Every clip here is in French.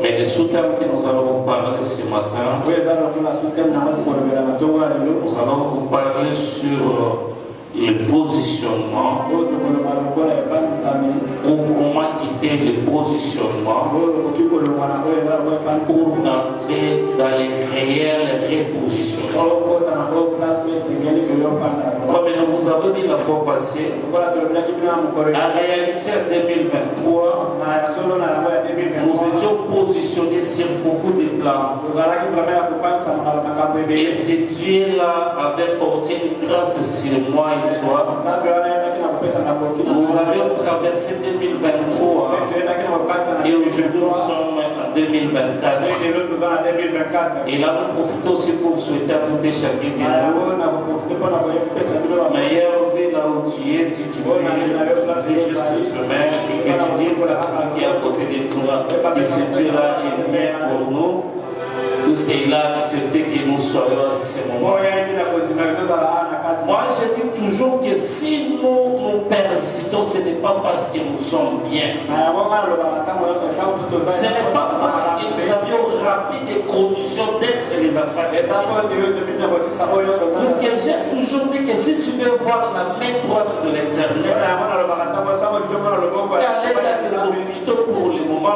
Mais le sous-thème que nous allons vous parler ce matin, nous allons vous parler sur le positionnement ou comment quitter le positionnement pour entrer dans les réels repositionnements. Comme nous vous avons dit la fois passée, en réalité en 2023, nous étions positionnés sur beaucoup de plans. Et ce Dieu-là avait porté une grâce sur moi et toi. Nous avions traversé 2023 et aujourd'hui nous sommes en 2024. Et là nous profitons aussi pour souhaiter à tout et chacun de nous meilleure vie là où tu es, si tu veux, juste te mettre et que tu dises à celui qui est à côté de toi que ce Dieu-là est bien pour nous, puisqu'il a accepté que nous soyons à ce moment. Moi, je dis toujours que si nous persistons, ce n'est pas parce que nous sommes bien. Ce n'est pas parce que nous avions rempli des conditions d'être les enfants de Dieu. Puisque j'ai toujours dit que si tu veux voir la main droite de l'Éternel, aller dans les hôpitaux pour le moment,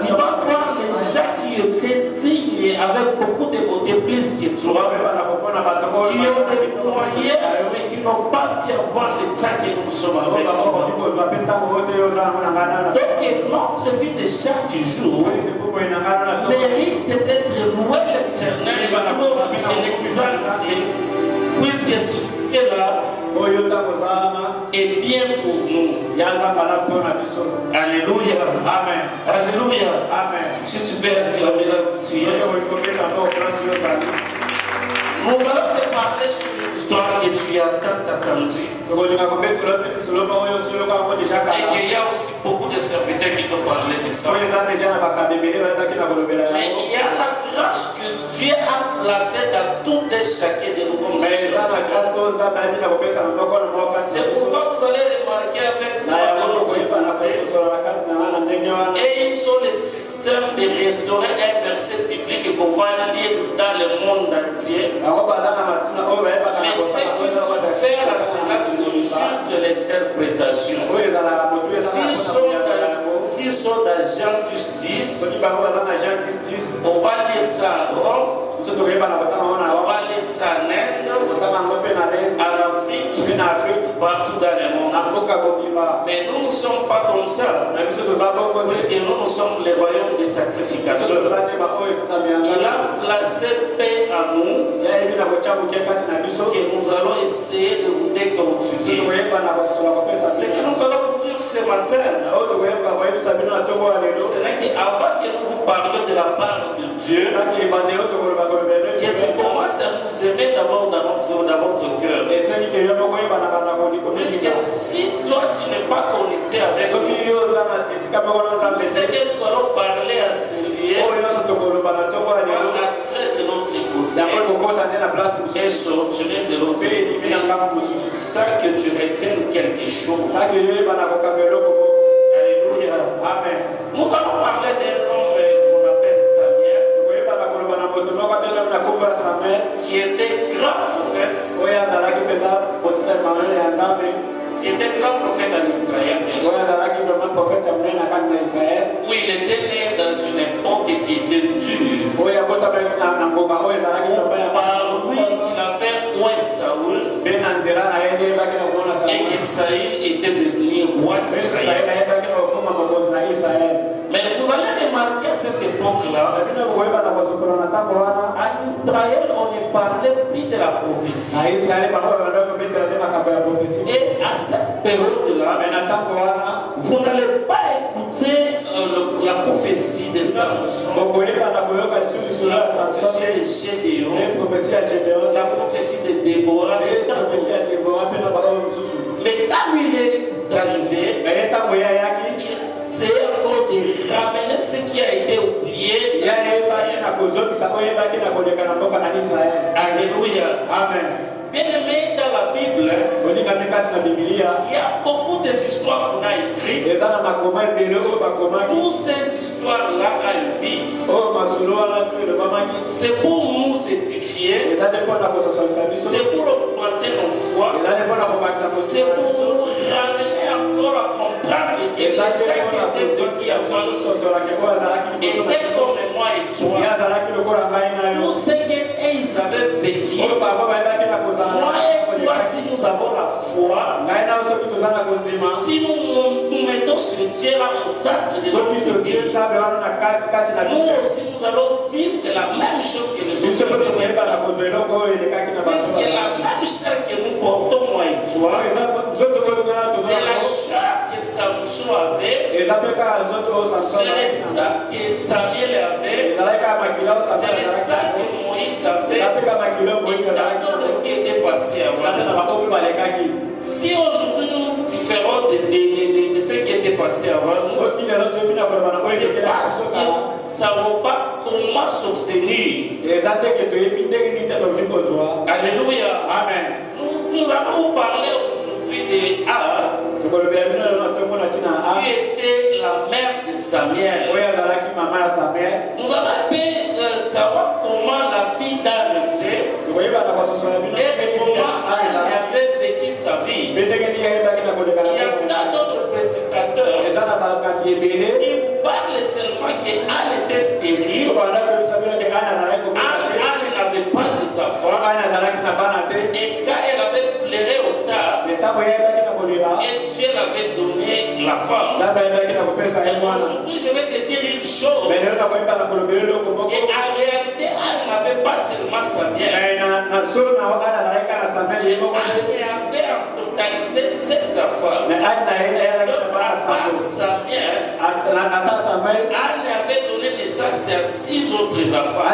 tu vas voir les gens qui étaient dignes avec beaucoup de beauté plus que toi, qui ont des moyens mais qui n'ont pas bien voir le temps que nous sommes avec toi. Donc notre vie de chaque jour mérite d'être loué l'Éternel et l'exalter, puisque ce qui est là est bien pour nous. Alléluia. Amen. Alléluia. Amen. Si tu peux acclamer là-dessus. Nous allons te parler sur une histoire que tu as tant attendue. Et qu'il y a aussi beaucoup de serviteurs qui te parlaient de ça. Mais il y a la grâce que Dieu a placée dans tout et chacun de nous comme ça. C'est pourquoi vous allez remarquer avec moi et ils ont le système de restaurer un verset biblique qu'on va lire dans le monde entier. Mais ce qu'il faut faire à cela, c'est juste l'interprétation. S'ils sont dans Jean 10, on va lire ça en Rome, on va lire ça en Inde, en Afrique, partout dans le monde. Mais nous ne sommes pas comme ça. Puisque nous sommes les royaumes des sacrificateurs. Il a placé paix à nous que nous allons essayer de vous décortiquer. Ce que nous allons vous dire ce matin, c'est qu'avant que nous vous parlions de la part de Dieu, que tu commences à nous aimer d'abord dans votre cœur. Puisque si toi tu n'es pas connecté avec nous, c'est que nous allons parler à ce lieu, attirer de notre côté et sortir de l'autre côté, sans que tu retiennes quelque chose. Alléluia. Amen. Nous allons parler d'un homme qu'on appelle Samuel, qui était grand prophète. Qui était grand prophète en Israël, bien sûr. Où il était né dans une époque qui était dure. Où par lui, il avait loin Saoul. Et que Saül était devenu roi d'Israël. Mais vous allez remarquer à cette époque-là, en Israël, on ne parlait plus de la prophétie. Et à cette période-là, vous n'allez pas écouter la prophétie de Samson, la prophétie de Gédéon, la prophétie de Déborah. Mais quand il est arrivé, c'est encore de ramener ce qui a été oublié Alléluia. Amen. Bien aimé, dans la Bible, il y a beaucoup d'histoires qu'on a écrites. Toutes ces histoires-là a une but. C'est pour nous édifier. C'est pour augmenter nos foi. C'est pour nous ramener encore à comprendre que les gens qui étaient vécus avant nous étaient comme moi et toi. Tout ce qu'ils avaient vécu, moi et toi, si nous avons la foi, si nous mettons ce Dieu-là au centre de notre vie, nous aussi nous allons vivre la même chose que les autres. Parce que la même chair que nous portons, moi et toi, c'est la chair que Samson avait, c'est le sang que Samuel avait, c'est le sang que Moïse avait, et tant d'autres qui étaient passés avant. Si aujourd'hui nous différons de ce qui était passé avant nous, c'est parce que ça ne vaut pas comment s'obtenir. Alléluia. Amen. Nous allons vous parler aujourd'hui de A, qui était la mère de Samuel. Nous allons savoir comment la fille d'Anne était et comment elle avait vécu sa vie. Il y a tant d'autres prédicateurs qui vous parlent seulement qu'Anne était stérile. Anne n'avait pas des enfants. Et quand elle avait pleuré au tard, et Dieu l'avait donné la femme. Aujourd'hui, je vais te dire une chose. Et en réalité, Anne n'avait pas seulement Samuel. Anne avait en totalité 7 enfants. Avant Samuel, Anne avait donné naissance à 6 autres enfants.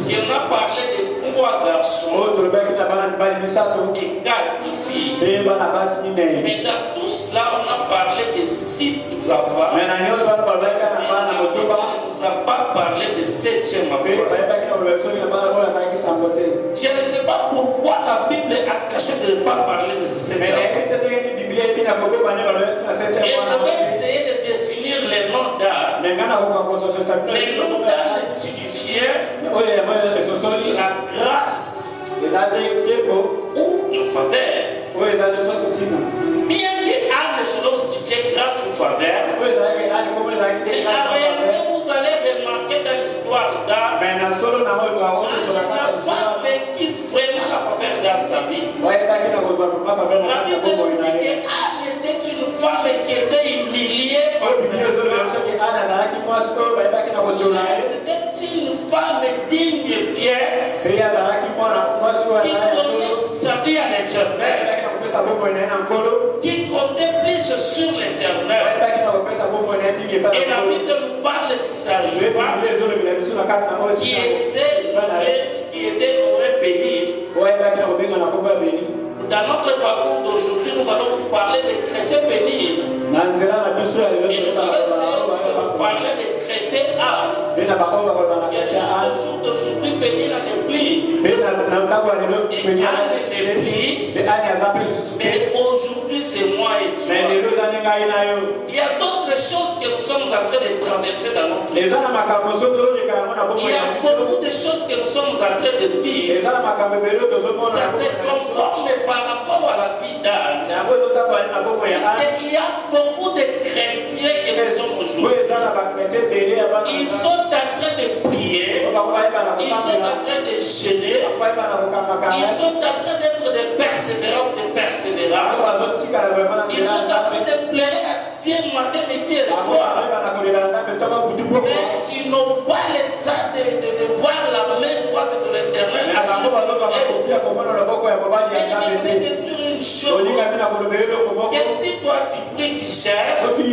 Et on a parlé de 3 garçons et 4 filles. Mais dans tout cela, on a parlé de 6 enfants. Mais on ne nous a pas parlé de 7e enfant. Je ne sais pas pourquoi la Bible a caché de ne pas parler de ce 7e enfant. Et je vais essayer de définir les noms d'Anne. Les noms d'Anne signifiaient la grâce ou le faveur. Bien que Anne selon signifiait grâce ou faveur, mais en réalité vous allez remarquer dans l'histoire d'Anne, Anne n'a pas vécu vraiment la faveur dans sa vie. La Bible nous dit qu'Anne était une femme qui était humiliée par ses parents. C'était une femme digne et pièce qui connaissait sa vie à l'éternel, qui comptait plus sur l'éternel. Et la Bible nous parle de sa femme qui était nommée bénie. Dans notre parcours d'aujourd'hui, nous allons vous parler des chrétiens bénis. Et nous allons essayer aussi de vous parler des chrétiens âmes. Et jusqu'au jour d'aujourd'hui, béni la déplie. Et Anne déplie. Mais aujourd'hui, c'est moi et toi. Il y a d'autres choses que nous sommes en train de traverser dans notre vie. Il y a beaucoup de choses que nous sommes en train de vivre. Ça se conforme par rapport à la vie d'Anne. Parce qu'il y a beaucoup de chrétiens que nous sommes aujourd'hui. Ils sont en train de prier. Ils sont en train de gêner. Ils sont en train d'être des persévérants, des persévérants. Ils sont en train de pleurer à Dieu matin, midi et soir. Mais ils n'ont pas le temps de voir la main droite de l'Éternel. Et je vais te dire une chose, que si toi tu pries, tu cherches, même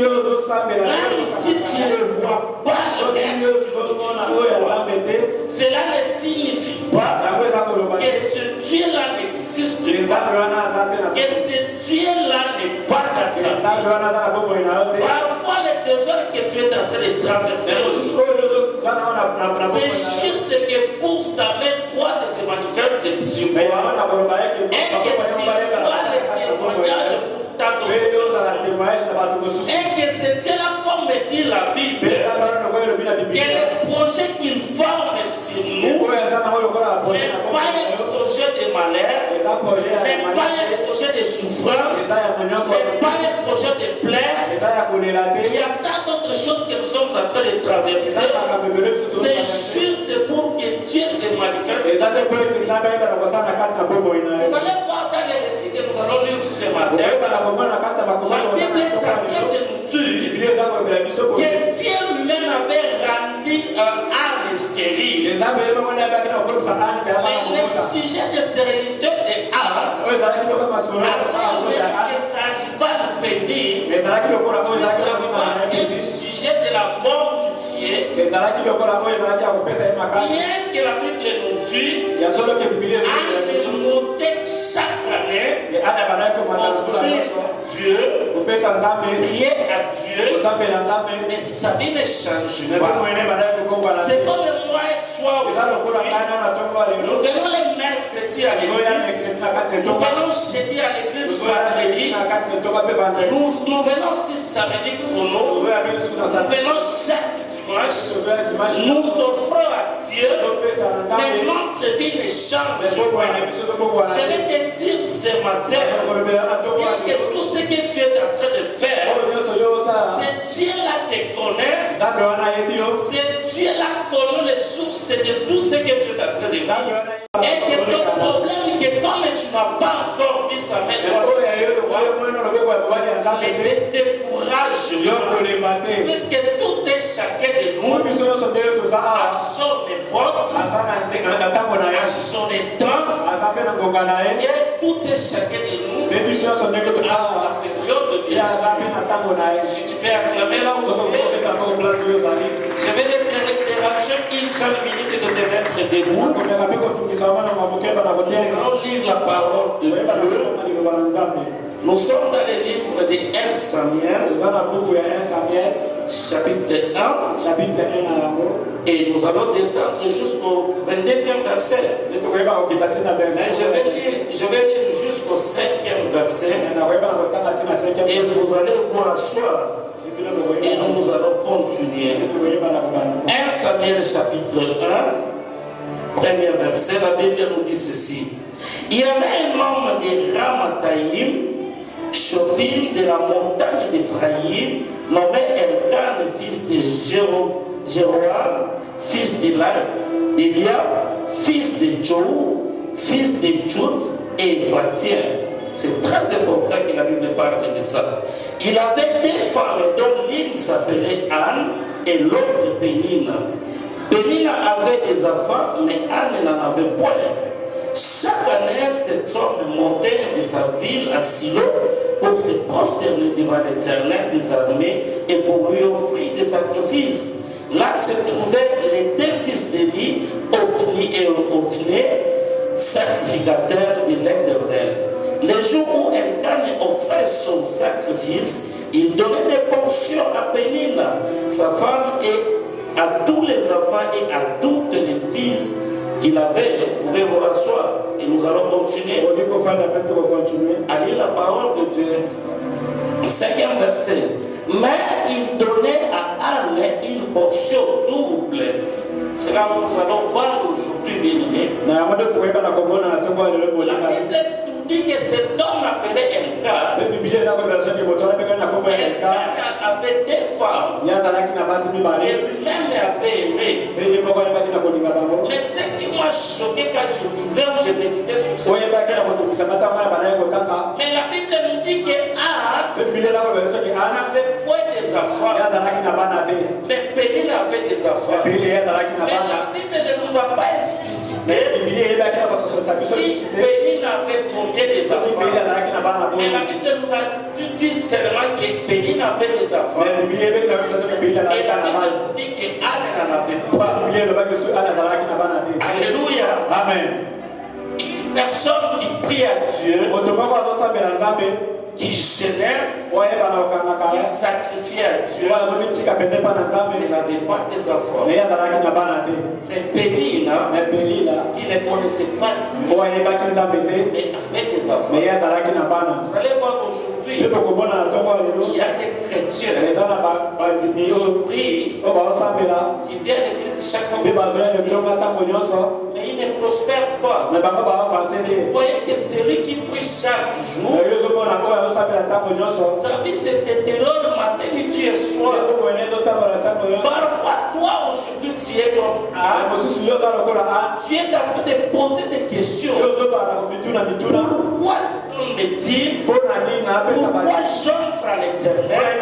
si tu ne vois pas le texte, cela ne signifie pas que ce Dieu-là n'existe pas, que ce Dieu-là n'est pas dans ta vie. Parfois les désordres que tu es en train de traverser aussi, C'est juste que pour sa main droite se manifeste sur toi. Et que tu sois le témoignage pour ta doctrine. Et que c'est Dieu là, comme dit la Bible, que le projet qu'il forme sur nous n'est pas un projet de malheur, n'est pas un projet de souffrance, n'est pas un projet de plaie. Il y a tant d'autres choses que nous sommes en train de traverser. C'est juste pour que Dieu se manifeste. Vous allez voir dans les récits que nous allons lire ce matin. La Bible est en train de nous dire que Dieu lui-même avait rendu un âme stérile. Mais le sujet de stérilité de Anne, avant même que ça arrive à nous bénir, un sujet de la mort du fier, bien que la Bible nous dit, Anne notait chaque année, offrir Dieu, prier à Dieu, mais sa vie ne change pas. C'est comme moi et toi aujourd'hui. Nous venons les mercredis à l'église, nous venons jeudi à l'église vendredi, nous venons aussi samedi chrono, nous venons chaque dimanche, nous offrons à Dieu, mais notre vie ne change pas. Je vais te dire ce matin, que tout ce que tu es en train de faire, c'est Dieu là te connaît, c'est Dieu là connaît les sources de tout ce que tu es en train de vivre. Et que ton problème, que comme tu n'as pas encore vu sa main, ne décourage, puisque tout est chacun de nous à son époque, à son état, et tout est chacun de nous à sa période de vie. Si tu peux acclamer là où tu es, je vais te déranger une seule minute de te mettre debout. Nous allons lire la parole de Dieu. Nous sommes dans le livre de 1 Samuel, chapitre 1, et nous allons descendre jusqu'au 22e verset. Mais je vais lire jusqu'au 5e verset, et vous allez vous asseoir, et nous allons continuer. 1 Samuel, chapitre 1, premier verset, la Bible nous dit ceci. Il y avait un homme de Ramathaïm, chauffeur de la montagne d'Ephraïm, nommé Elkan, fils de Jéroam, fils d'Eliab, fils de Joe, fils de Jude et Ephratien. C'est très important que la Bible parle de ça. Il avait deux femmes dont l'une s'appelait Anne et l'autre Pénina. Pénina avait des enfants, mais Anne n'en avait point. Chaque année, cet homme montait de sa ville à Silo pour se prosterner devant l'Éternel des armées et pour lui offrir des sacrifices. Là se trouvaient les deux fils d'Élie, Ophni et Ophné, sacrificateurs de l'Éternel. Le jour où Elkan offrait son sacrifice, il donnait des portions à Pénina, sa femme, et à tous les enfants et à toutes les fils qu'il avait. Vous pouvez vous rasseoir et nous allons continuer à lire la parole de Dieu. 5e verset. Mais il donnait à Anne une portion double. C'est là où nous allons voir aujourd'hui, bien-aimés. La Bible nous dit que cet homme appelé Elkan avait des femmes et lui-même avait aimé. Mais ce qui m'a choqué quand je lisais, je méditais sur ce verset. Mais la Bible nous dit qu'Anne avait point des enfants, mais Pénina avait des enfants. Mais la Bible ne nous a pas explicité si Pénina avait combien des enfants. Mais la Bible nous a dit seulement que Pénina avait des enfants. Et la Bible dit qu'Anne n'en avait pas. Alléluia. Amen. personne qui prie à Dieu, qui génère, qui sacrifie à Dieu, il n'avait pas des enfants. Les Pénina, qui ne connaissaient pas Dieu, mais avaient des enfants. Vous allez voir aujourd'hui, il y a des chrétiens qui prient, qui viennent à l'église chaque fois, mais ils ne prospèrent pas. Vous voyez que celui qui prie chaque jour, sa vie se détériore matin, midi et soir. Parfois, toi aujourd'hui, tu es comme tu es en train de poser des questions. Pourquoi on me dit, pourquoi j'offre à l'Éternel,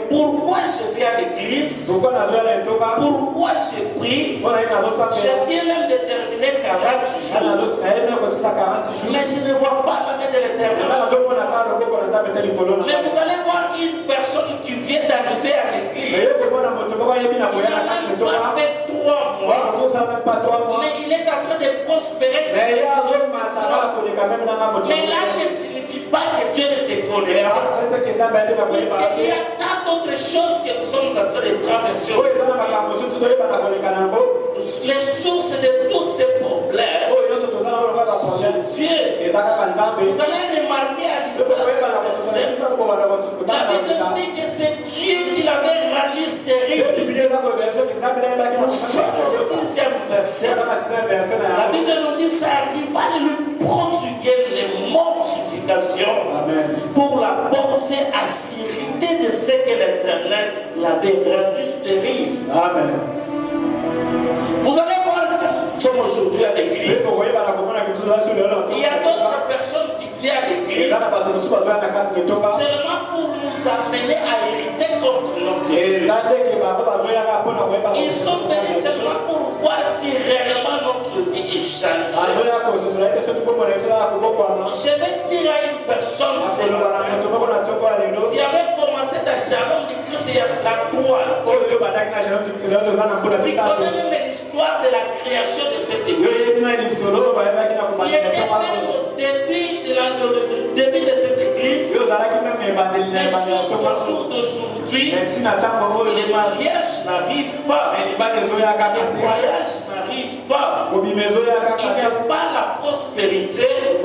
pourquoi je viens à l'église, pourquoi je prie, je viens même de terminer 40 jours, mais je ne vois pas la main de l'Éternel. Mais vous allez voir une personne qui vient d'arriver à l'église, il n'a même pas fait 3 mois, mais il est en train de prospérer. Mais là ne signifie pas que Dieu ne te connaît pas. Parce qu'il y a tant d'autres choses que nous sommes en train de traverser. Les sources de tous ces problèmes sont Dieu. Vous allez remarquer à l'histoire, la Bible dit que c'est Dieu qui l'avait rendu stérile. Nous sommes au 6e verset. La Bible nous dit que ça arriva de lui prodiguer les mortifications pour la porter à s'irriter de ce que l'Éternel l'avait rendu stérile. Amen. Vous allez voir, nous sommes aujourd'hui à l'église. Il y a d'autres personnes qui viennent à l'église seulement pour nous amener à hériter contre notre Dieu. Ils sont venus seulement pour voir si réellement notre vie est changée. Je vais dire à une personne ce matin, si avait commencé dans Shalom du Christ il y a cela 3 ans, qui connaît même l'histoire de la création de cette église, si était même au début de cette église, les choses au jour d'aujourd'hui, les mariages n'arrivent pas, les voyages n'arrivent pas, il n'y a pas la prospérité, il n'y a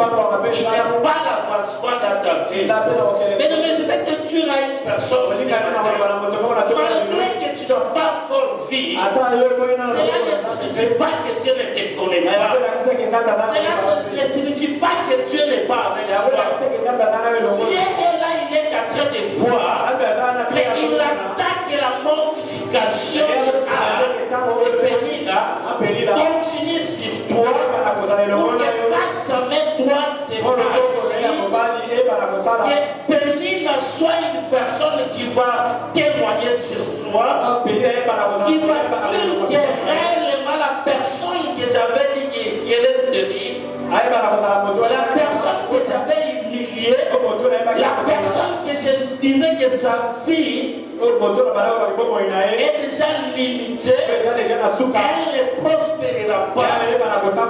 pas l'avancement dans ta vie. Mais je vais te dire à une personne, malgré que tu n'as pas encore vivre, cela ne signifie pas que Dieu ne te connaît pas. Cela ne signifie pas que Dieu n'est pas avec toi. Dieu est là, il est en train de voir, mais il attaque la mortification continue sur toi pour que quand sa main droite se passe, que Pénina soit une personne qui va témoigner sur toi, qui va dire que réellement la personne que j'avais dit qui est restée, la personne que j'avais humiliée, la personne que je disais que sa vie est déjà limitée, elle ne prospérera pas, elle ne avancera pas,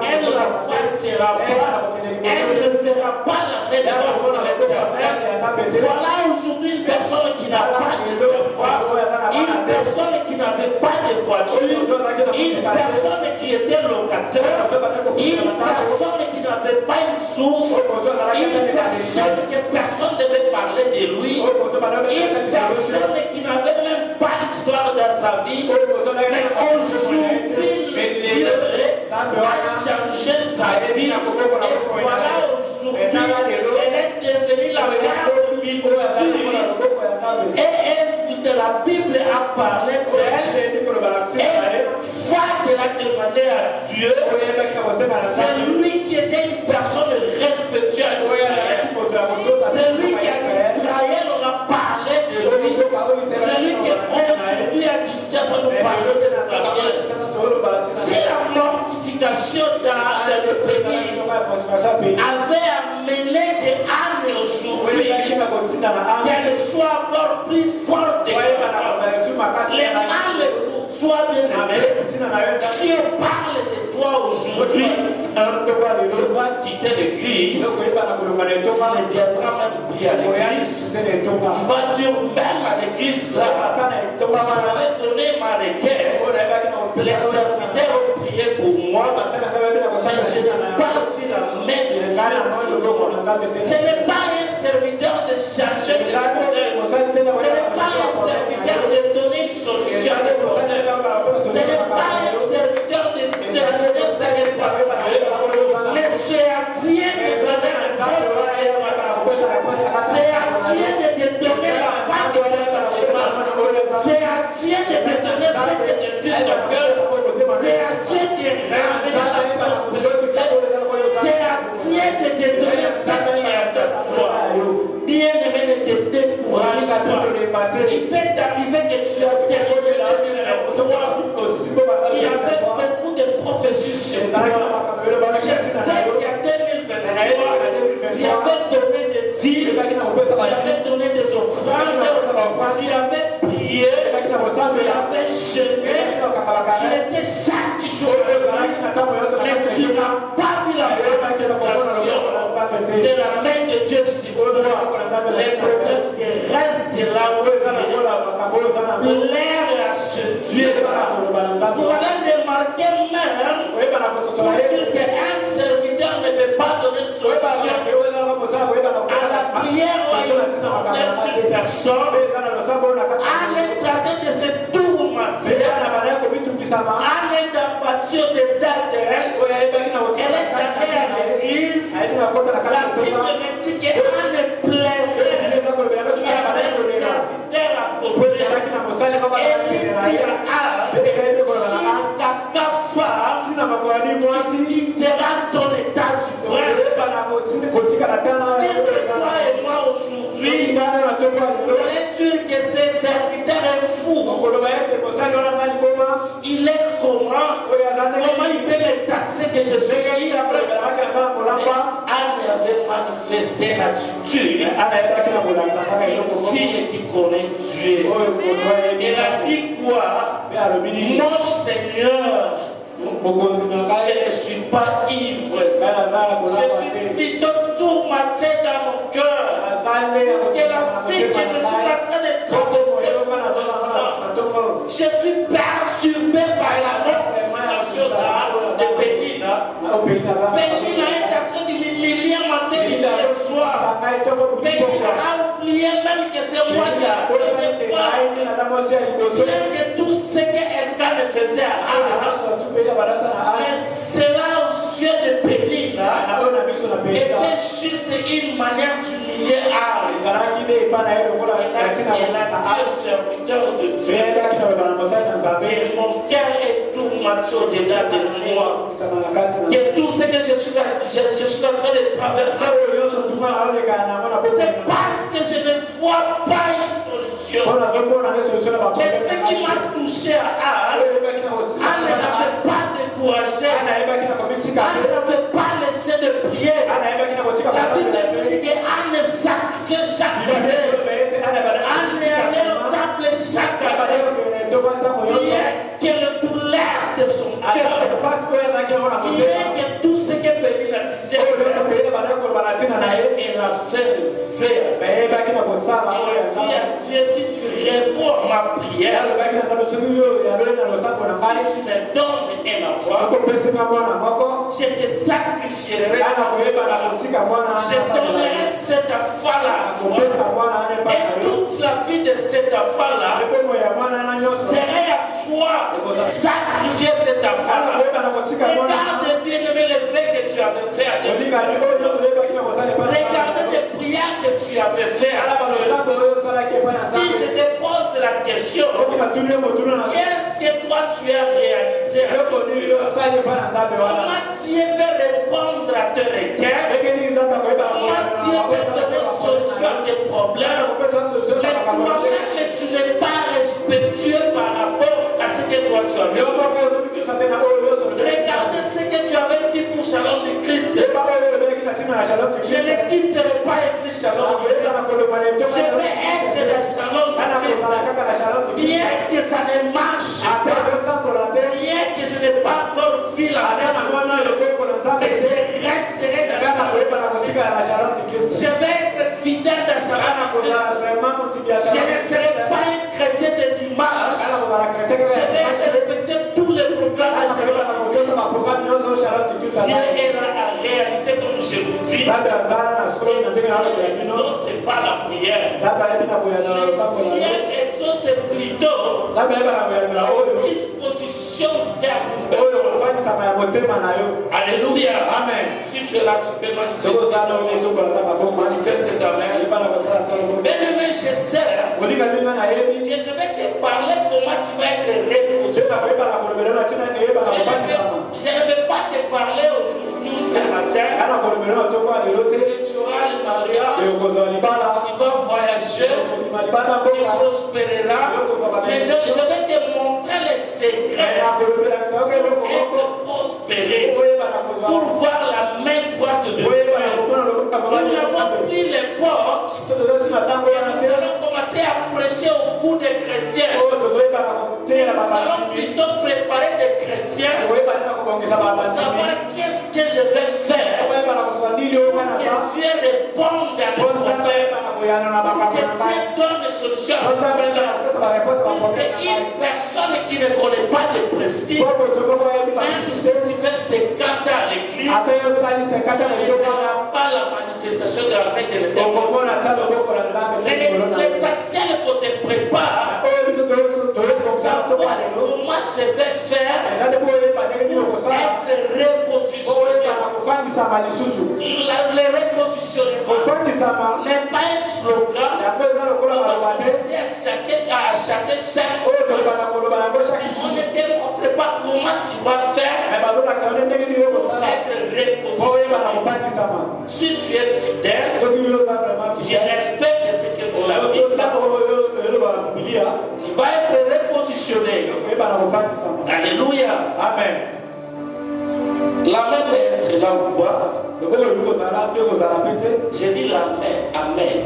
elle ne verra pas la main de l'Éternel. Voilà aujourd'hui une personne qui n'a pas de foi, une personne qui n'avait pas de voiture, une personne qui était locataire, une personne qui n'avait pas une source, une personne que personne ne devait parler de lui, une personne qui n'avait même pas l'histoire dans sa vie, mais aujourd'hui Dieu a changé sa vie, et voilà aujourd'hui elle est devenue la grande victoire, et de la Bible a parlé d'elle, et fois qu'elle a demandé à Dieu, c'est lui qui était une personne respectueuse, c'est lui qui a Israël, on a parlé de lui, c'est lui qui aujourd'hui a dit Kinshasa nous parle de sa vie. Si la mortification dans le pays avait amené des âmes aujourd'hui, qu'elle soit encore plus forte, les âmes pour toi bien aimé, Dieu parle de toi aujourd'hui. Tu vas quitter l'église. Tu ne viendras même plus à l'église. Il va dire même à l'église là. Je vais donner ma requête. Les serviteurs ont prié pour moi. Mais je n'ai pas vu la main de Dieu sur moi. Ce n'est pas un serviteur de changer de problème. Ce n'est pas un serviteur de donner une solution à des problèmes. Ce n'est pas un serviteur de donner satisfaction. Mais c'est à Dieu de donner la c'est à Dieu de te donner la fin de ton c'est à Dieu de te donner ce que tu désires ton cœur. C'est à Dieu de ramener la prospérité. C'est à Dieu de te donner ce qui est de toi. Bien-aimé, ne te décourage pas. Il peut t'arriver que tu as terminé la il y avait beaucoup de prophéties sur toi. Je sais qu'il y a 2023, tu avais donné des dîmes, tu avais donné des offrandes, tu avais prié, tu avais jeûné, tu étais chaque jour au l'église, mais tu n'as pas vu la manifestation de la main de Dieu sur toi. Les problèmes de reste là où plaire à ce Dieu. Vous allez remarquer même pour dire qu'un serviteur ne peut pas donner solution à la prière d'une personne, en train de se tourmenter, en d'abattre des dates d'elle, elle est allée à l'église. La Bible me dit qu'elle ne plairait qu'il y avait un serviteur à côté. Elle dit jusqu'à ta femme, tu quitteras ton état du frère. C'est toi et moi aujourd'hui. Vous allez dire que ce serviteur est fou. Il est comment? Comment il peut me taxer que je suis libre? Anne avait manifesté l'attitude. Une fille qui connaît Dieu. Elle a dit quoi? Mon Seigneur, je ne suis pas ivre. Je suis plutôt tourmenté dans mon cœur. Parce que la vie que je suis en train de traverser, je suis perturbé par la manifestation de Pénina. Pénina est en train de l'humilier matin et soir. Pénina a oublié même que c'est moi qui a bien que tout ce qu'elle ne faisait à mais cela aux yeux de Pénina était juste une manière d'humilier Anne. Elle a dit au serviteur de Dieu, et mon cœur est tourmenté au-dedans de moi. Que tout ce que je suis en train de traverser, c'est parce que je ne vois pas une solution. Mais ce qui m'a touché à Anne, Anne ne fait pas décourager. Anne ne fait pas laisser de prier. La Bible dit qu'Anne sacrifiait chaque année. Anne allait au temple chaque année. Bien que le douleur de son cœur, bien que tout ce que Pénina disait, elle a fait le faire. Elle dit à Dieu, si tu réponds à ma prière, si tu me donnes un enfant, je te sacrifierai. Je donnerai cet enfant-là. Et toute la vie de cet enfant-là serait à toi sacrifier cet enfant-là. Regarde bien le fait que tu avais fait à Dieu. Regarde les prières que tu avais fait à Dieu. Si je te pose la question, qu'est-ce que toi tu as réalisé à Dieu? Comment Dieu veut répondre à tes requêtes? Comment Dieu veut donner solution à tes problèmes? Mais toi-même, tu n'es pas respectueux par rapport à ce que toi tu as fait. Regardez ce que tu avais dit pour Shalom de Christ. Je ne quitterai pas écrit Shalom de Christ. Je vais être le Shalom de Christ. Bien que ça ne marche pas, bien que je n'ai pas encore vu la même mais je resterai dans Shalom. Je vais être fidèle dans Shalom de Christ. Je ne serai pas un chrétien de dimanche. Je vais respecter tous les programmes de Shalom. Dieu est dans la réalité comme je vous dis. L'exauce, ce n'est pas la prière. La prière exauce, c'est plutôt la disposition d'une personne. Alléluia. Amen. Si tu es là, tu peux manifester ta main. Bien-aimé, je sais que je vais te parler comment tu vas être reposé. Je ne vais pas te parler aujourd'hui ce matin. Tu auras le mariage, tu vas voyager, tu prospéreras. Mais je vais te montrer les secrets pour être prospéré, pour voir la main droite de Dieu. Nous n'avons plus l'époque et nous allons commencer à prêcher au bout des chrétiens. Nous allons plutôt préparer des chrétiens pour savoir qu'est-ce que je vais faire pour que Dieu réponde à mes problèmes, pour que Dieu donne des solutions à mes problèmes. Parce qu'une personne qui ne connaît pas de principes, même si tu fais 50 ans à l'église, ça ne verra pas la manifestation de la main de l'Éternel. L'essentiel qu'on te prépare, savoir comment je vais faire pour être repositionné. Le repositionnement n'est pas un slogan. On va laisser à chaque on ne te montre pas comment tu vas faire pour être repositionné. Si tu es fidèle, je respecte ce que tu l'as dit. Tu vas être repositionné. Alléluia. Amen. La main peut être là ou pas. J'ai dit la main, amen,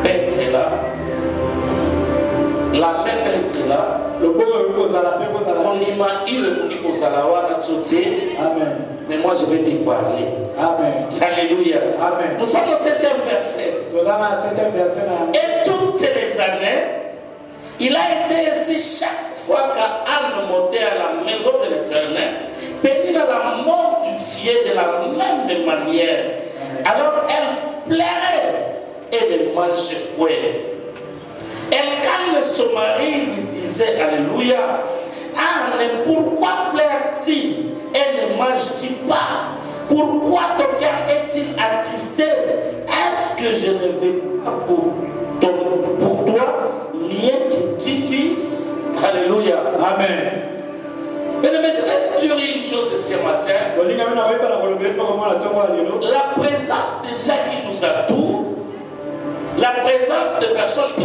peut être là. La main peut être là. On imagine le Kozalawa Tsoté. Mais moi je vais te parler. Amen. Alléluia. Amen. Nous sommes au 7e verset. Et toutes les années, il a été ainsi chaque fois qu'Anne montait à la maison de l'Éternel, bénie dans la mort du fier de la même manière. Alors elle plairait et ne mangeait point. Elkanah, son mari, lui disait, Alléluia, Anne, pourquoi pleure-t-il et ne manges-tu pas? Pourquoi ton cœur est-il attristé? Est-ce que je ne vais pas pour toi rien que tu fils? Alléluia. Amen. Mais je vais te dire une chose ce matin. La présence déjà qui nous a tout. La présence de personnes qui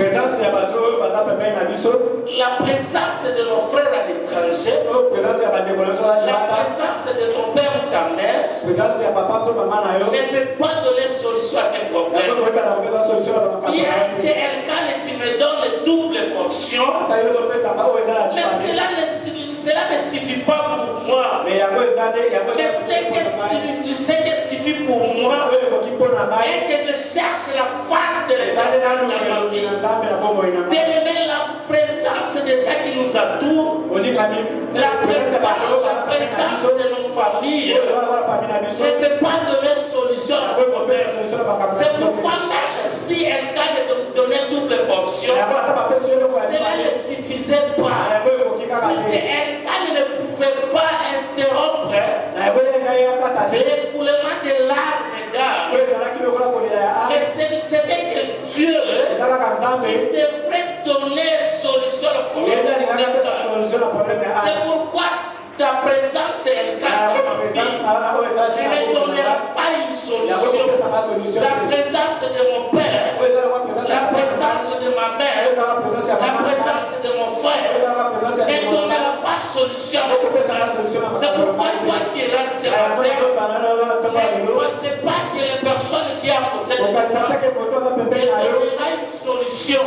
la présence de nos frères à l'étranger, la présence de ton père ou ta mère ne peut pas donner solution à tes problèmes. Bien que Elkanah tu me donne les doubles portions, mais cela ne suffit pas pour moi. Mais ce qui suffit pour moi est que je cherche la face de l'Éternel dans ma vie. Bien-aimé, la présence déjà qui nous entoure, la présence de nos familles ne peut pas donner solution à nos problèmes. C'est pourquoi même si Elkanah te donnait double portion, cela ne suffisait pas. Parce que Elkanah ne pouvait pas interrompre l'écoulement de larmes d'âme. Mais c'était que Dieu devrait donner solution au problème. C'est pourquoi ta présence est Elkanah dans ma vie. Tu ne donneras pas une solution. La présence de mon père, la présence de ma mère, la présence de mon frère ne donnera pas de solution. solution. C'est pourquoi toi qui es là ce matin, ne sais pas que les personnes qui sont à côté de toi, il y aura une solution.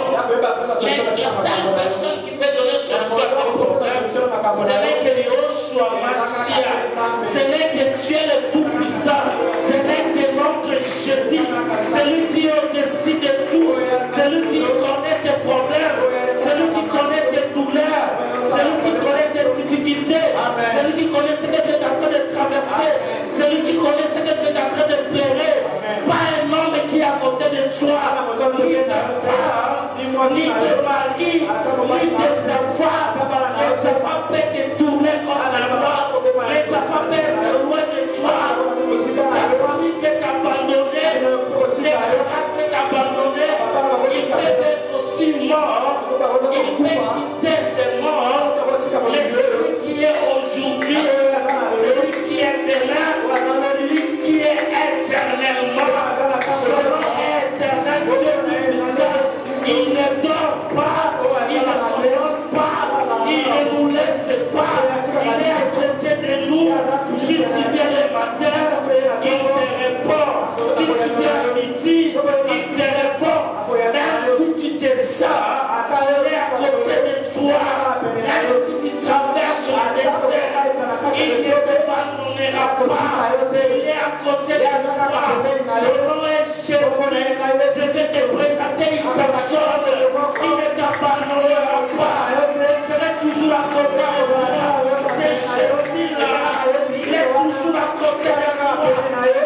Mais la seule personne qui peut donner solution à ton problème, ce n'est que Yoshua Mashiach. Ce n'est que Dieu le Tout-Puissant. Ce n'est que notre Jésus. Celui qui est au-dessus de tout. Celui qui connaît tes problèmes. Celui qui connaît tes douleurs. Celui qui connaît tes difficultés. Celui qui connaît ce que tu es en train de traverser. Celui qui connaît ce que tu es en train de pleurer. Pas un homme qui est à côté de toi. Ni ta femme, ni ton mari, ni tes enfants. Les enfants peuvent te tourner contre toi. Les enfants peuvent être loin de toi. Ta famille peut t'abandonner. Tes parents peuvent t'abandonner. Ils peuvent être aussi morts. Ils peuvent quitter ces morts. Mais celui qui est aujourd'hui, celui qui est demain, celui qui est éternellement, selon éternel Dieu puissant, il ne dort pas, il ne s'endort pas, il ne nous laisse pas, il est à côté de nous. Si tu viens le matin, il te répond. Si tu viens à midi, il te répond. Même si tu te sens, il est à côté de toi. Même si tu traverses le désert, il ne t'abandonnera pas. Il est à côté de toi. Selon Jésus, je vais te présenter une personne qui ne t'abandonnera pas. Il sera toujours à côté de toi. C'est Jésus-là. Il est toujours à côté de toi.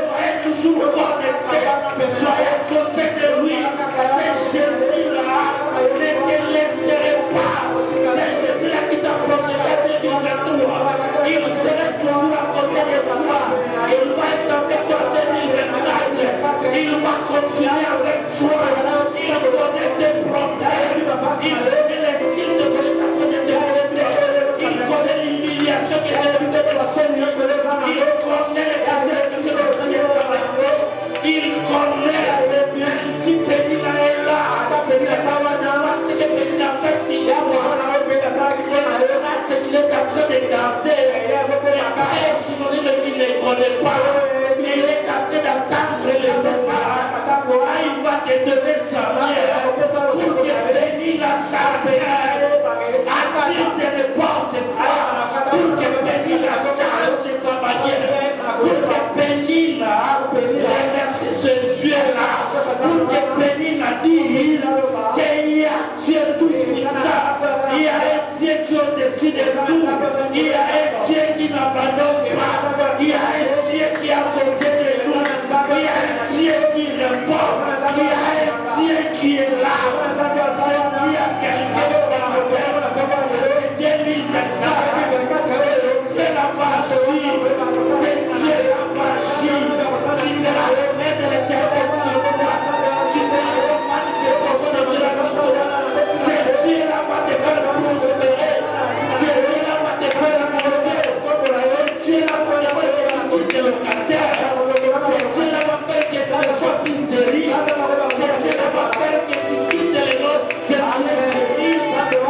Soyez toujours connectés. Soyez à côté de lui. C'est Jésus-là. Ne te laisserai pas. C'est Jésus-là qui t'a protégé en 2023. Il sera toujours à côté de toi. Il va être avec toi en 2024. Il va continuer avec toi. Il connaît tes problèmes. Il connaît les signes de connaître de décéder. Il connaît l'humiliation qui est de Seigneur. Il connaît les désirs que tu es en train de traverser. Il connaît, même si Pénina est là, ce que Pénina fait si ce qu'il est en train de garder. Il n'y a pas un synonyme qu'il ne connaît pas. Mais il est en train d'attendre le moment. Il va te donner sa mère pour que Pénina s'arrête. Attire de n'importe quoi. Pour que Pénina change sa manière. Pour que Pénina remercie ce Dieu-là. Pour que Pénina dise qu'il y a Dieu tout-puissant. Il y a un Dieu qui est au-dessus de tout. Il y a un Dieu qui n'abandonne pas. Il y a un Dieu qui est à côté de nous. Il y a un Dieu qui répond. Il y a un Dieu qui est là. C'est Dieu à quelqu'un ce matin. C'est 2024. C'est la magie. C'est Dieu la magie. Tu seras le maître de l'éternel sur toi. Tu seras la manifestation de Dieu sur toi. C'est Dieu là va te faire prospérer. C'est Dieu là va te faire monter. C'est Dieu là va te faire que tu quittes le caractère. C'est Dieu là va faire que tu ne sois plus stérile. C'est Dieu là va faire que tu quittes les autres, que tu es stérile,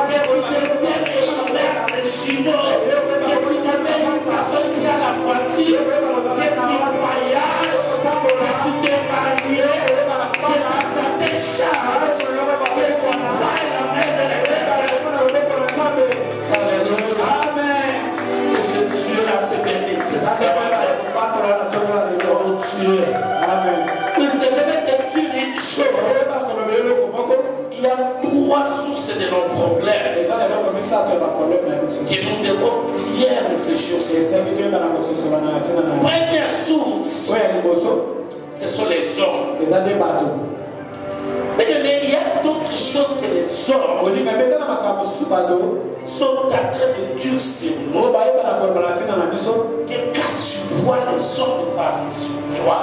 que tu deviennes une mère de chinois, que tu deviennes une personne qui a la voiture, que tu voyages, que tu te maries, que ta santé change, que tu vois la main de l'éternel. Alléluia. Amen. Que ce Dieu-là te bénisse ce matin. Oh Dieu. Amen. Puisque je vais te dire une chose. Il y a 3 sources de nos problèmes que nous devons bien réfléchir aussi. Première source, ce sont les hommes. Mais il y a d'autres choses que les hommes sont en train de durcir nous. Que quand tu vois les hommes de parler sur toi,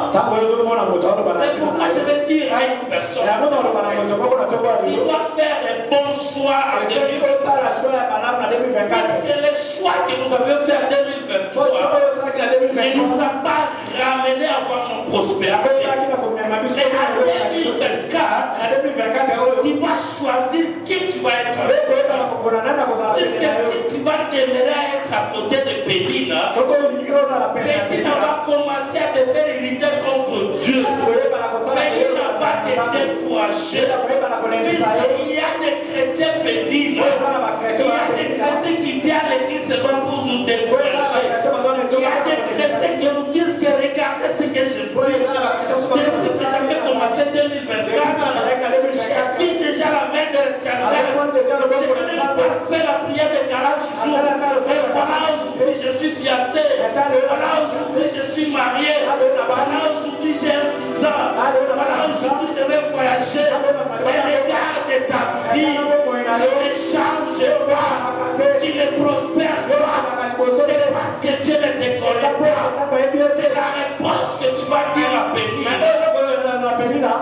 c'est pourquoi je vais dire à une personne qui doit faire un bon choix en 2023. Parce que le choix que nous avons fait en 2023 ne nous a pas ramené à avoir nos prospérités. Mais en 2024, tu vas choisir qui tu vas être. Parce que si tu vas demeurer à être à côté Pénina, Pénina va commencer à te faire irriter contre Dieu. Pénina va te décourager. Il y a des chrétiens Pénina. Il y a des chrétiens qui viennent à l'église seulement pour nous décourager. Il y a des chrétiens qui nous disent que regardez ce que je suis. Depuis que j'avais commencé 2024, j'ai vu déjà la main de l'Éternel. Je n'ai même pas fait la prière de 40 jours. Et voilà, aujourd'hui je suis fiancé. Voilà, aujourd'hui je suis marié. Voilà, aujourd'hui j'ai un visa. Voilà, aujourd'hui je vais voyager. Mais regarde ta vie. Ne change pas. Tu ne prospères pas. C'est parce que Dieu ne te connaît pas. C'est la réponse que tu vas dire à Pénina. Pénina,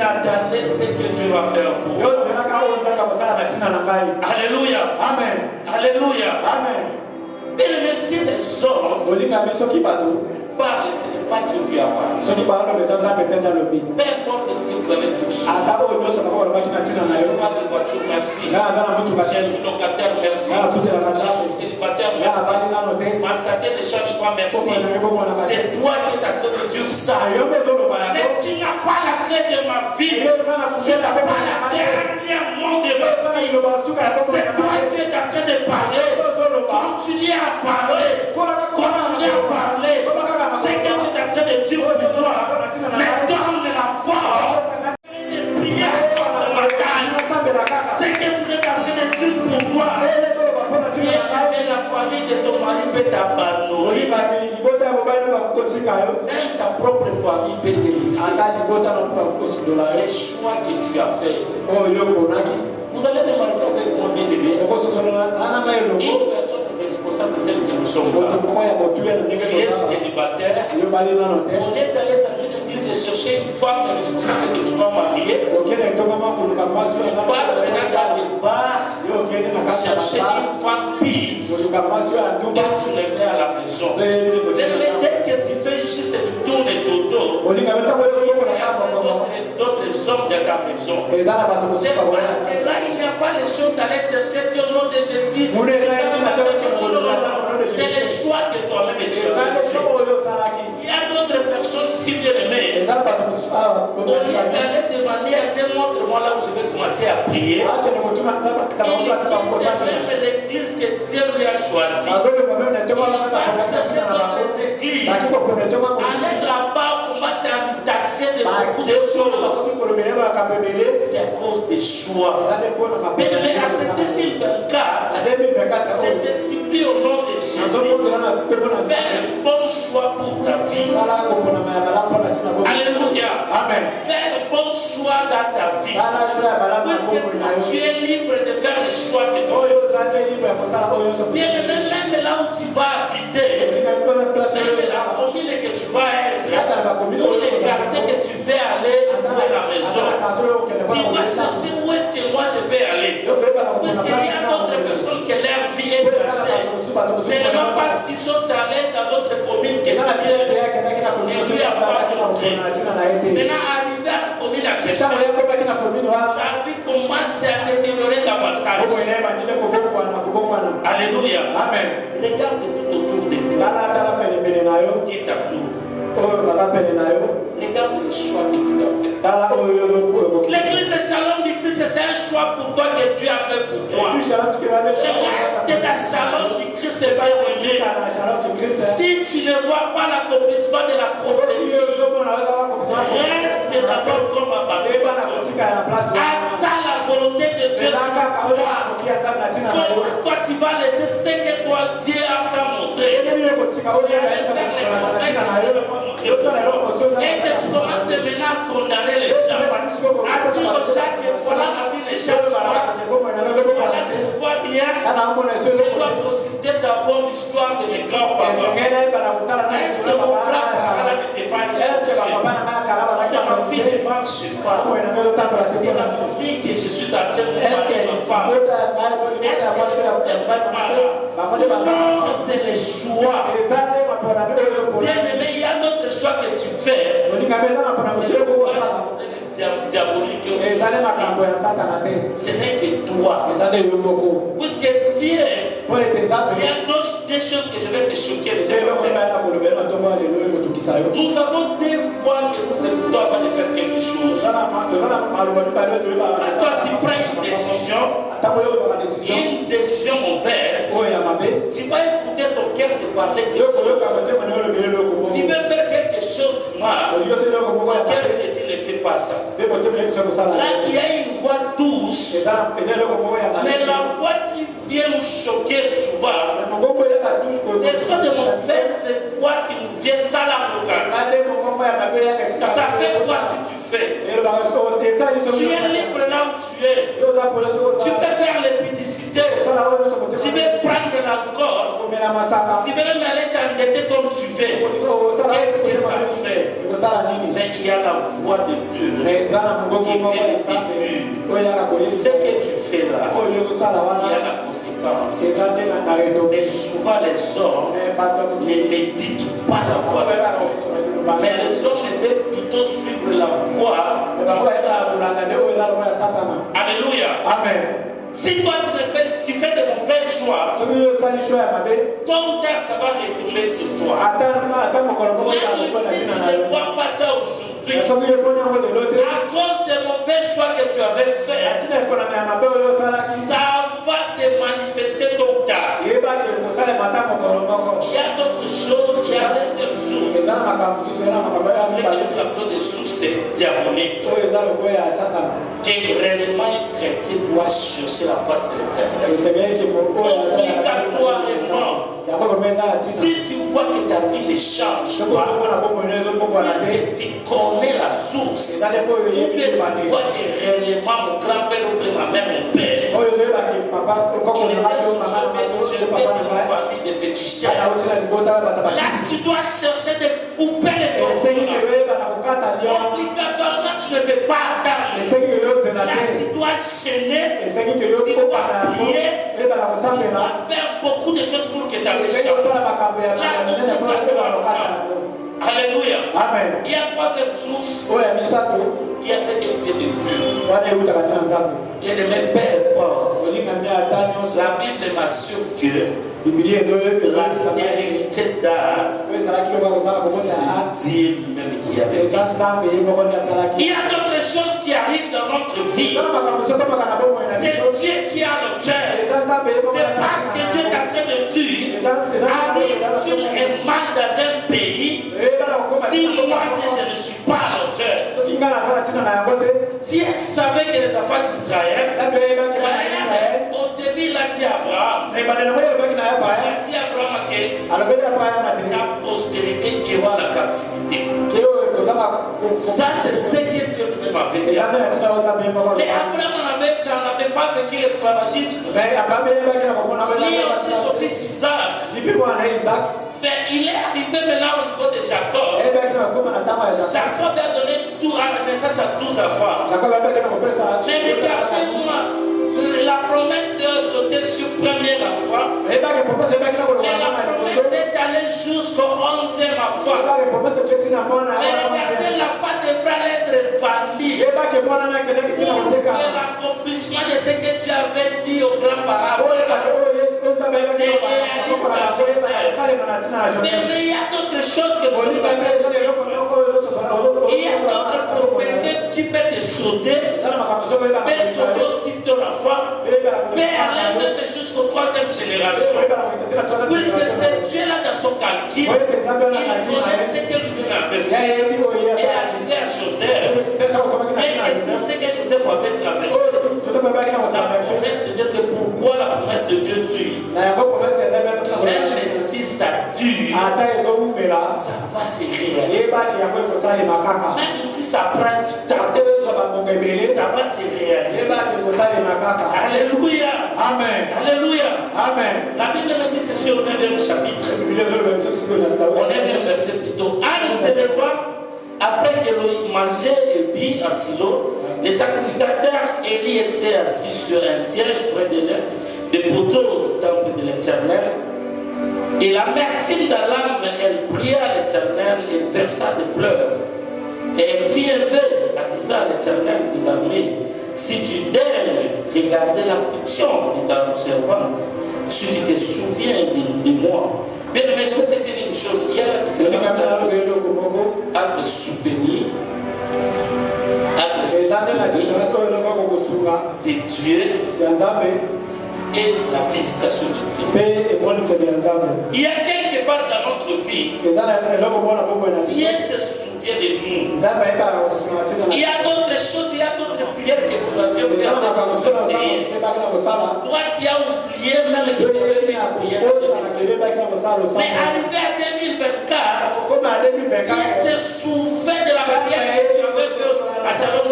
attendez ce que Dieu va faire pour vous. Alléluia. Amen. Alléluia. Amen. Et le Messie des hommes parle, ce n'est pas Dieu qui a parlé. Peu importe ce que vous avez tout sur. Je n'ai pas de voiture, merci. Je suis locataire, merci. Je suis célibataire, merci. Ma santé ne change pas, merci. C'est toi qui es en train de dire ça. Mais tu n'as pas la clé de ma vie. Tu n'as pas la dernière mot de ma vie. C'est toi qui es en train de parler. Continue à parler. Continue à parler. Ce que tu es en train de dire pour moi, mais donne la force de prier contre ma taille. Ce que tu es en train de dire pour moi, bien que la famille de ton mari peut t'abandonner, même ta propre famille peut te laisser. Les choix que tu as fait. Vous allez remarquer avec moi, bien aimé, une personne responsable telle que nous sommes là. Tu es célibataire. On est allé dans une église et chercher une femme responsable que tu vas marier. Tu pars maintenant dans les bars, chercher une femme pire. Et tu le mets à la maison. Mais dès que tu fais juste du tour de dodo, il y a d'autres hommes dans ta maison. C'est parce que là, il n'y a pas les choses d'aller chercher au nom de Jésus. C'est le choix que toi-même tu as fait. Il y a d'autres personnes ici bien aimées. On lui a allé demander à Dieu, montre-moi là où je vais commencer à prier. Il même l'église que Dieu lui a choisie. Il va chercher d'autres églises. Aller là-bas, commencer à lui taxer de beaucoup de choses. C'est à cause des choix. Mais à ce 2024, je te supplie au nom de Jésus, fais un bon choix pour ta vie. Alléluia. Amen. Fais un bon choix dans ta vie. Parce que tu es libre de faire les choix que tu veux. Bien, même là où tu vas habiter, même la commune que tu vas être, ou les quartiers que tu veux aller à la maison, tu vas chercher où est-ce que moi je vais aller. Parce qu'il y a d'autres personnes que leur vie est cachée. C'est seulement parce qu'ils sont allés dans d'autres communes que Dieu ne lui a pas montré. Maintenant, arrivé à la commune à question, sa vie commence à détériorer davantage. Alléluia. Amen. Regarde tout autour de toi. Dites à tout. Regarde les choix que tu as fait. L'église de Shalom du Christ, c'est un choix pour toi que Dieu a fait pour toi. Le reste de ta Shalom du Christ, c'est pas évolué. Si tu ne vois pas l'accomplissement de la prophétie, reste d'abord comme abandonné. Attends la volonté de Dieu sur toi. Comment toi tu vas laisser ce que toi Dieu a montré? Et que tu commences maintenant à condamner les gens, à dire aux gens que voilà la vie ne change pas. Voilà, je ne vois rien. Je dois considérer d'abord l'histoire de mes grands-parents. Est-ce que mon grand-père n'était pas insuffisant? Ma vie ne marche pas. Est-ce que la famille que je suis en train de marier ma femme, est-ce que non, c'est le choix. Bien aimé, il y a d'autres choix que tu fais. diabolique. Ce n'est que toi. Puisque Dieu, il y a des choses que je vais te choquer. Nous avons des fois que nous écoutons avant de faire quelque chose. Quand toi tu prends une décision mauvaise, tu vas écouter ton cœur te parler de choses. Tu veux faire quelque chose de mal, ton cœur te dit ne fais pas ça. Là il y a une voix douce, mais la voix qui vient nous choquer souvent, ce sont de mauvaises voix qui nous viennent ça la locale. Ça fait quoi si tu fais? Tu es libre là où tu es. Tu peux faire les publicités. Tu veux prendre de l'alcool. Tu veux même aller t'endetter comme tu veux. Qu'est-ce que ça fait? Mais il y a la voix de Dieu qui vient te dire ce que tu fais là, il y a la conséquence. Mais souvent les hommes ne méditent pas la voix de Dieu. Mais les hommes devaient plutôt suivre la voix du diable. Alléluia. Amen. Si toi tu fais de mauvais choix, tôt ou tard ça va retourner sur toi. Même si tu ne vois pas ça aujourd'hui, à cause des mauvais choix que tu avais fait, ça va se manifester tôt ou tard. Il y a d'autres choses, il y a des sources. C'est que nous appelons des sources diaboliques. Que réellement un chrétien doit chercher la face de l'Éternel. Obligatoirement. Si tu vois que ta vie ne change pas, parce que tu connais la source, ou bien tu vois que réellement mon grand-père ou ma mère, mon père, il était d'une famille de fétichistes. Là, tu dois chercher de couper les tendons. Obligatoirement, tu ne peux pas attendre. Là, tu dois chaîner, tu dois prier, tu dois faire beaucoup de choses pour que ta vie change. Alléluia. Amen. Il y a troisième source. Il y a ce qui vient de Dieu. Il y a de mes pères pensent. La Bible m'assure que l'ancien héritier d'Adam, c'est Dieu lui-même qui avait fait ça. Il y a d'autres choses qui arrivent dans notre vie. C'est Dieu qui a l'auteur. C'est parce que Dieu est en train de dire, arrive-t-il un mal dans un pays si moi je ne suis pas l'auteur? Dieu savait que les enfants d'Israël, au début il a dit à Abraham, ta postérité ira à la captivité. Ça c'est ce que Dieu lui avait dit. Mais Abraham n'avait pas vécu l'esclavagisme. Lui aussi son fils Isaac. Mais il est arrivé maintenant au niveau de Jacob. Jacob a donné tout à la naissance à 12 enfants. Mais regardez-moi, la promesse sautait sur le premier enfant. Mais la promesse est allée jusqu'au 11e enfant. Mais regardez, l'enfant devra être vendue pour l'accomplissement de ce que tu avais dit aux grands-parents. Mais il y a d'autres choses que vous avez. Il y a d'autres prospérités qui peuvent te sauter, mais sauter aussi ton enfant, mais aller jusqu'au 3e génération. Puisque c'est Dieu là dans son calcul, il connaît ce que lui-même avait fait. Et arrivé à Joseph, et tout ce que Joseph avait traversé, la promesse de Dieu, c'est pourquoi la promesse de Dieu tue. Même si ça dure, ça va se réaliser. Même si ça prend du temps, ça va se réaliser. Alléluia. Amen. Alléluia. Amen. La Bible me dit c'est sur le 9e chapitre. On est dans le verset plutôt. C'est de quoi? Après qu'Élohim mangeait et but à Silo, les sacrificateurs Élie était assis sur un siège près de l'un des poteaux du temple de l'Éternel. Et l'amertume dans l'âme, elle pria à l'Éternel et versa des pleurs. Et elle fit un vœu à dit ça à l'Éternel des armées. Si tu daignes regarder l'affliction de ta servante, si tu te souviens de moi. Bien, mais je vais te dire une chose. Il y a la différence entre souvenir, de Dieu et la visitation de Dieu. Il y a quelque part dans notre vie, Dieu se souvient de nous. Il y a d'autres choses, il y a d'autres prières que vous aviez fait. Toi, tu as oublié même que tu avais fait une prière. Mais arrivé à 2024, Dieu se souvient de la prière que tu avais faite à Shalom.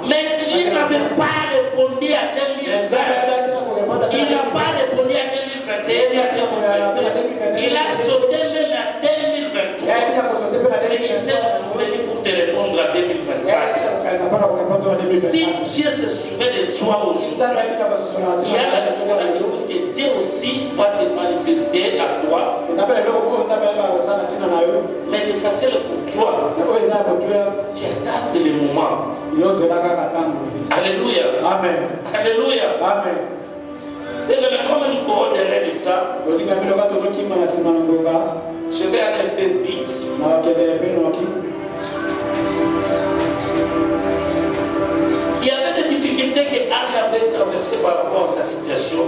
Mais Dieu n'avait pas répondu à 2020. Il n'a pas répondu à 2021 et à 2022. Il a sauté même à 2023. Mais il s'est souvenu pour te répondre à 2024. Si Dieu se souvient de toi aujourd'hui, il y a la différence parce que Dieu aussi va se manifester à toi. Mais l'essentiel pour toi, tu attends le moment. Alléluia. Amen. Alléluia. Amen. Et le comme nous pourrons derrière de ça, je vais aller un peu vite. Il y avait des difficultés que Anne avait traversées par rapport à sa situation.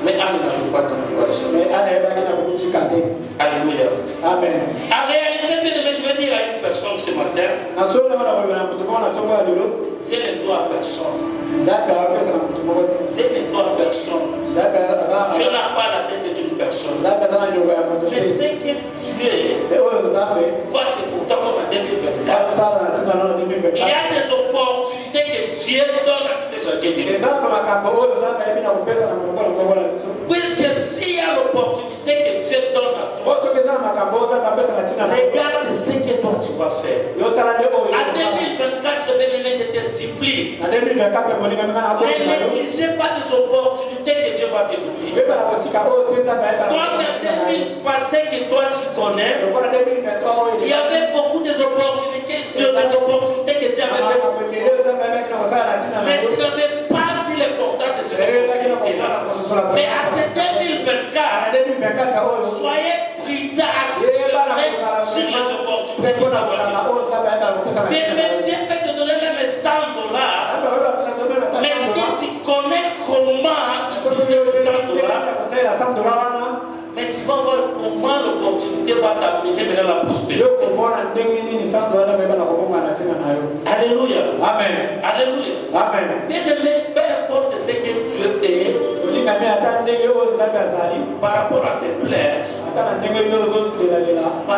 Mais Anne n'avait pas d'encouragement. Alléluia. Amen. En réalité, je vais dire à une personne ce matin, Dieu ne doit à personne. Dieu ne doit à personne. Dieu n'a pas la tête d'une personne. Mais ce que Dieu voit, c'est pourtant comme en 2024. Il y a des opportunités que Dieu donne à tous les gens qui disent. Puisque s'il y a l'opportunité que Dieu donne à toi, regarde ce que toi tu vas faire. En 2024, bien-aimé, je te supplie. Ne négligez pas les opportunités que Dieu va te donner. Comme en 2000 passé que toi tu connais, il y avait beaucoup d'opportunités que Dieu avait fait. Mais tu n'avais pas vu l'importance de cette opportunité-là. Mais à ce 2024, soyez prudents à sur les opportunités que vous avez. Mais Dieu peut te donner même 100 $. Mais si tu connais comment utiliser ces 100 $, mais tu vas voir comment l'opportunité va t'amener vers la prospérité. Alléluia. Amen. Alléluia. Amen. Bien-aimé, peu importe ce que tu es, par rapport à tes plaies, par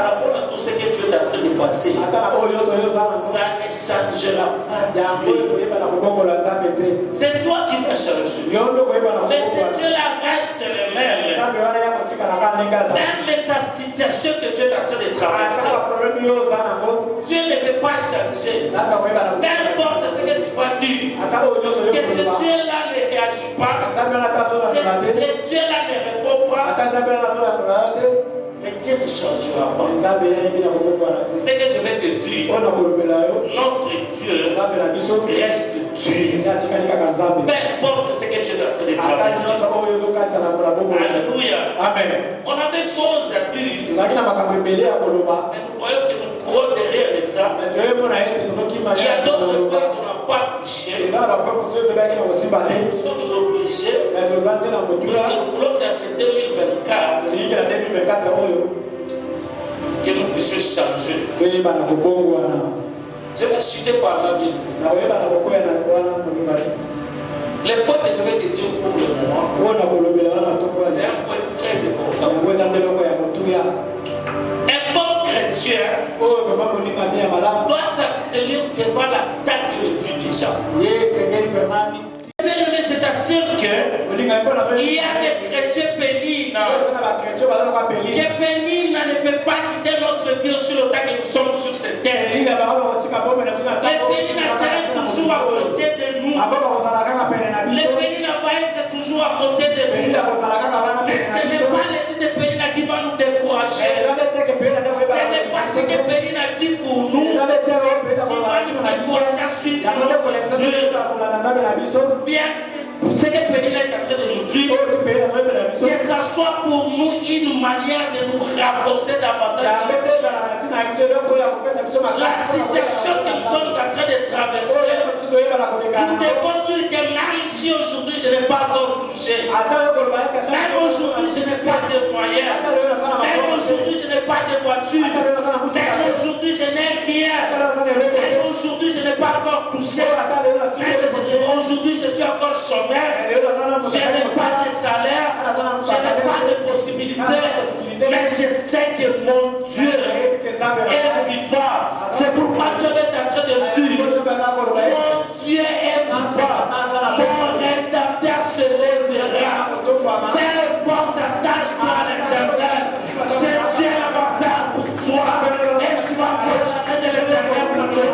rapport à tout ce que tu es en train de passer, ça ne changera pas Dieu. C'est toi qui vas changer. Mais ce Dieu-là reste le même. Même ta situation que tu es en train de traverser, Dieu ne peut pas changer. Peu importe ce que tu vas dire, que ce Dieu-là ne réagit pas, ce Dieu-là ne répond pas, mais Dieu ne changera pas. Ce que je vais te dire, notre Dieu reste Dieu. Peu importe ce que tu es en train de traverser. Alléluia. Amen. On a des choses à dire, mais nous voyons que nous courons derrière les ça. Il y a d'autres points qu'on n'a pas touchés. Nous sommes obligés, puisque nous voulons qu'à ce 2024, que nous puissions changer. Je vais chuter par la Bible. Les points que je vais te dire pour le moment, c'est un point très important. Un bon chrétien doit s'abstenir devant l'attaque de Dieu déjà. Je t'assure qu'il y a des chrétiens pénibles. Que pénibles ne peut pas quitter notre vie sur le temps que nous sommes sur cette terre. Les pénibles seront toujours à côté de nous. Les pénibles vont être toujours à côté de nous. Mais ce n'est pas les petites pénibles qui vont nous décourager. bien ce que Pénina est en train de nous dire, que ça soit pour nous une manière de nous renforcer davantage. La situation que nous sommes en train de traverser, nous devons dire que même si aujourd'hui je n'ai pas encore touché, même aujourd'hui je n'ai pas de moyens, même aujourd'hui je n'ai pas de voiture, même aujourd'hui je n'ai rien, même aujourd'hui je n'ai pas encore touché, même aujourd'hui je suis encore chômeur, je n'ai pas de salaire, je n'ai pas de possibilités, mais je sais que mon Dieu est vivant. C'est pourquoi Dieu est en train de dire, mon Dieu est vivant, mon rédempteur se lèvera, peu importe ta tâche pour l'éternel, ce Dieu va faire pour toi, et tu vas faire la main de l'éternel pour toi.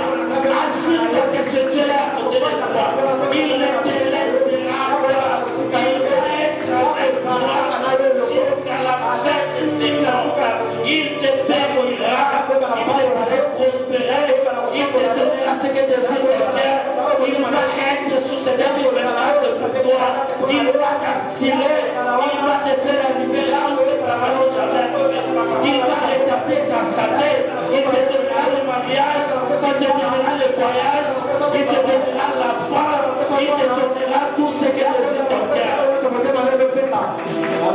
Assure-toi que ce Dieu est à côté de toi, il ne te laissera pas, il va être avec toi jusqu'à la fin de ses temps. Il te bénira, il te fera prospérer, il te donnera ce que désire ton cœur, il va être sur cette événement pour toi, il va t'assurer, il va te faire arriver là où tu n'as jamais arrivé, il va rétablir ta santé, il te donnera le mariage, il te donnera le voyage, il te donnera la femme, il te donnera tout ce que désire ton cœur.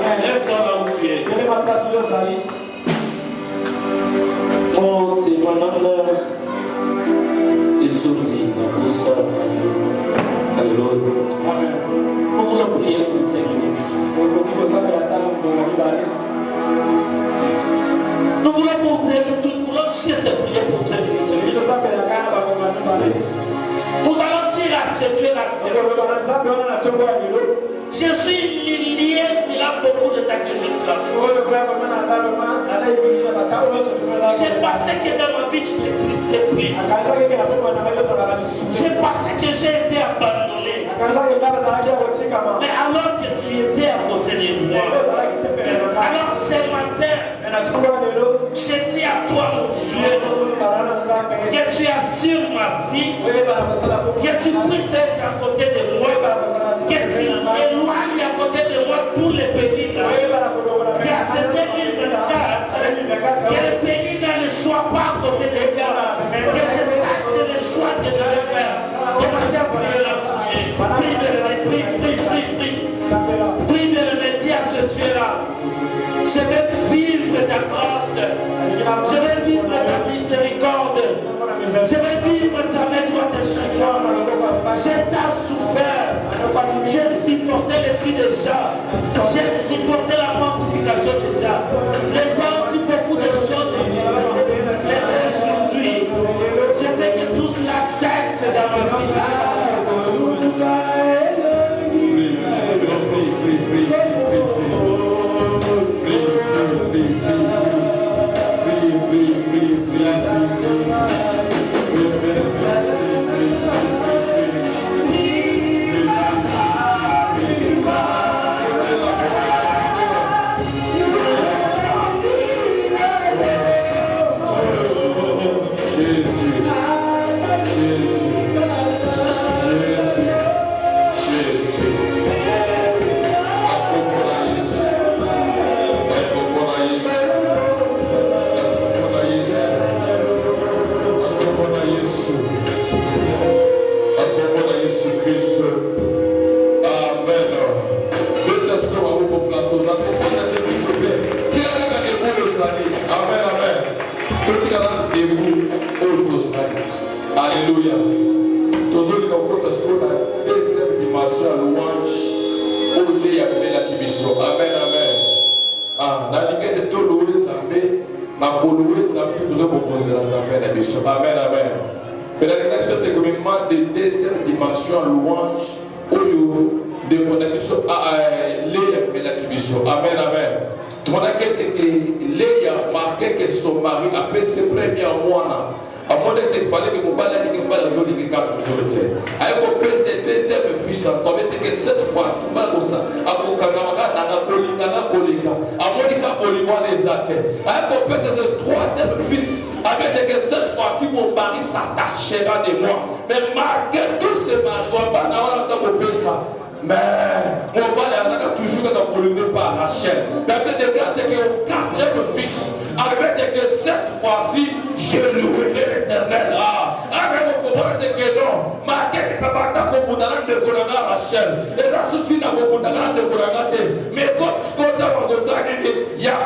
Lève-toi là où tu es. Oh, c'est pendant l'heure. Il sourit dans tout ça. Alléluia. Nous voulons prier pour terminer ici. Nous voulons juste prier pour terminer. Nous allons dire à ce Dieu la je suis millier, il a beaucoup de temps que je traverse. Je pensais que dans ma vie tu n'existais plus. Je pensais que j'ai été abandonné. Mais alors que tu étais à côté de moi, alors ce matin, je dis à toi mon Dieu, que tu assures ma vie, que tu puisses être à côté de moi, que tu éloignes à côté de moi tous les pénibles, qu'à ce 2024, que les pénibles ne soient pas à côté de moi, que je sache le choix que je vais faire. Commencez à prier là. Prie, bien aimé, dis à ce Dieu-là, je vais vivre ta grâce, je vais vivre ta miséricorde, je vais vivre ta main droite sur moi. J'ai tant souffert, j'ai supporté les cris des gens, j'ai supporté la mortification des gens. Les gens ont dit beaucoup de choses de moi, mais aujourd'hui, je veux que tout cela cesse dans ma vie. Alléluia. Tozoli kokota sikola deuxième dimension à louange. Ole ya bela kibiso. Amen, amen. Ah, na dikete to louer Zambé, ma ko louer Zambé tozo proposer la Zambé na biso. Amen, amen. Mais la rédaction est comme de deuxième dimension à louange. Oyo de mon biso le ya bela kibiso. Amen, amen. Tout le monde a dit que Léa marquait que son mari a fait ses premiers mois. À mon avis, il fallait que mon balai ne pas la jolie qui a toujours été. Avec mon PC, deuxième fils, comme était que cette fois, si mal comme ça, à mon Kakamaka, Nanga Kolika, à mon Nika Oliwa les athées. Avec mon PC, c'est le troisième fils. avait dit que cette fois-ci mon mari s'attachera de moi. Mais malgré tout ce mariage, pas dans ça. Mais mon mari a toujours pollué par Rachel. La Bible déclare que au quatrième fils, avec que cette fois-ci, je louerai l'Éternel. Avec mon copain de que non, ma quête n'est pas d'accord pour de Konaga Rachel. Les associés n'ont pas de Konaga, mais comme ce qu'on a dit, il y a